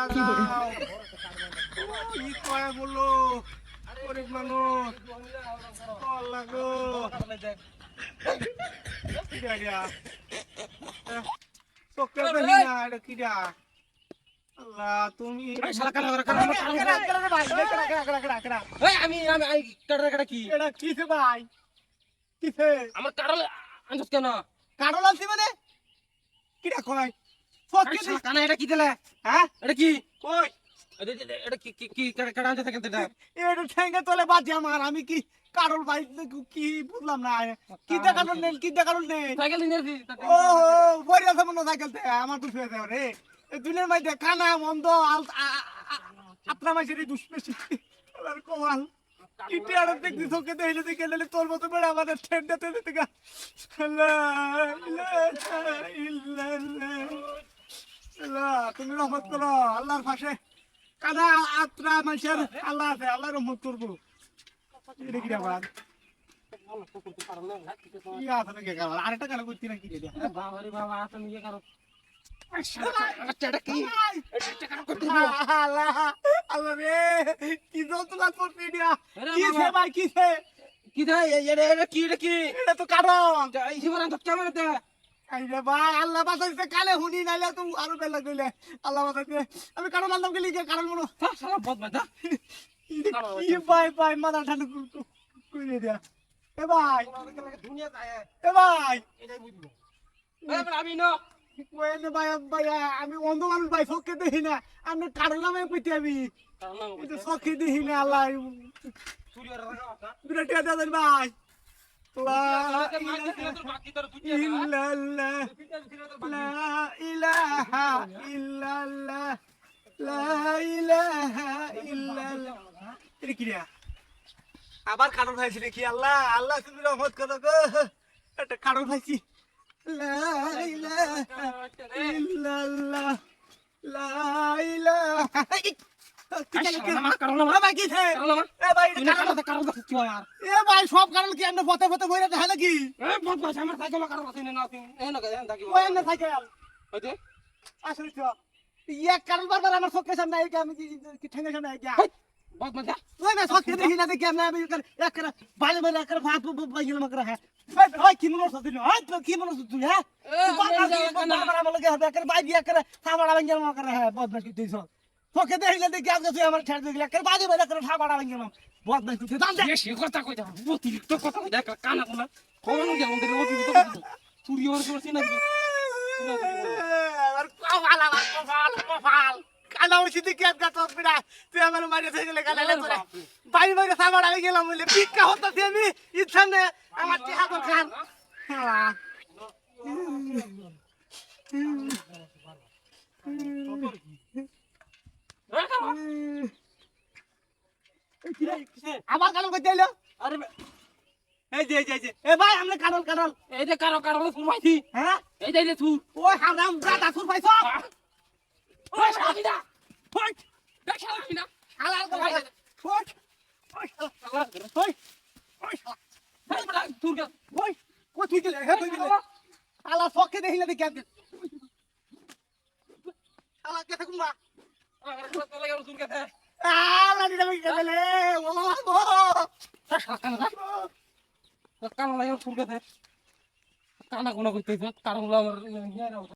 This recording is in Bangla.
দাঁড়াও কি কয় বলো গরিব মানুষ আল্লাহ গো কিডা কিডা চোখে দেখি না এটা কিডা আল্লাহ তুমি শালা কানা আমি কাটা কি এটা কিসে ভাই কিসে আমার কারল আনছস কেন কারণ আছে মানে কিডা কয় চোখে শালা কানা এটা কি দিলে হ্যাঁ এটা কি কই এটা কি কি কাটা আনছস কেন এটা এটা ঠেঙ্গে তোলে বাজে আমার আমি কি কারণ ভাই কি বুঝলাম না কি দেখানোর নেই কি দেখানোর নেই সাইকেল নিয়ে ও বড় আছে মনে সাইকেল তে আমার তো শুয়ে যাবে রে এই দুনিয়ার মধ্যে কানা মন্দ আপনার মাঝে দুষ্পেশি আর কমাল কিটি আর দেখি চোখে দেখলে দেখে গেলে তোর মতো বেড়া আমাদের ঠেন্ডাতে দিতে গা তুমি রহমত করো আল্লাহর পাশে কানা আত্রা মানুষের আল্লাহ আছে আল্লাহ রহমত করবো এটা কি আবার কি আছে নাকি কারণ আরেকটা কারণ করছি নাকি রে বাবা রে বাবা আসলে নিয়ে কারো আল্লাহ আল্লাহ রে কি যন্ত্রণা করছি দিয়া কিসে ভাই কিসে কি দে এটা কি এটা তো কারণ এই জীবন আনছস কেমন এটা আরে ভাই আল্লাহ বাঁচাইছে কালে হুনি নাইলে তো আরো বেলা কইলে আল্লাহ বাঁচাইছে আমি কারণ আনলাম গেলি কারণ মনে শালা বদমাইশ কি ভাই ভাই মাথা ঠান্ডা কইলে দিয়া এ ভাই দুনিয়া যায় এ ভাই এটাই বুঝবো আমি না কোয়েনে ভাই ভাই আমি অন্ধ মানুষ ভাই চোখে দেখি না আমি কারণ নামে কইতে আমি চোখে দেখি না আল্লাহ বিরাট দাদা ভাই লা ইলাহা ইল্লাল্লাহ লা ইলাহা ইল্লাল্লাহ এটা কি রে আবার কারণ ভাইছি দেখি আল্লাহ আল্লাহ তুমি রহমত করো গো একটা কারণ ভাইছি লা ইলাহা ইল্লাল্লাহ লা ইলাহা সব কারণ কি আমরা পথে পথে বইরে দেখা নাকি আসলে এক কারণ বারবার আমার চোখের সামনে আমি কি ঠেঙ্গে সামনে চোখে দেখি না দেখি আমি বাইরে বাইরে এক ভাত গেলাম কি মনে হচ্ছে কি মনে হচ্ছে তুই হ্যাঁ বাইরে হ্যাঁ বদমাস তুই তোকে দেখলে দেখি আজকে তুই আমার ছেড়ে দিলি একের বাজে বাইরে করে ঠাবাড়া ভেঙে গেলাম বদমাস তুই বেশি কথা কই দাও অতিরিক্ত কথা কই দেখ কানা কোনা কোন গেল ওদের অতিরিক্ত চুরি ওর করছিস নাকি আর কপাল কানা উঠছি দেখি আজকে তোর বিড়া তুই আমার মারিয়ে থেকে গেলে কানা করে বাইরে বাইরে ঠাবাড়া ভেঙে গেলাম বলে ভিক্ষা হতাছি আমি ইচ্ছা নে আমার টিহা তো খান আবার কারণ করতে এলো আরে এই যে এ ভাই আমরা কারণ এই যে কারো ফুরমাইছি হ্যাঁ এই যে তুই ওই হারাম দাদা সুর পাইছো ওই শালা ওই দেখ শালা না হালাল করে ওই ওই এই বড় তুই ওই কো তুই গেলে হে তুই গেলে হালা ফকে দেখিলে দেখি আজকে হালা কে থাকুমা হালা দিলে কি গেলে ওলা গো কানা লাগে ফুরকে কানা কোনা কইতেছ কারণ আমার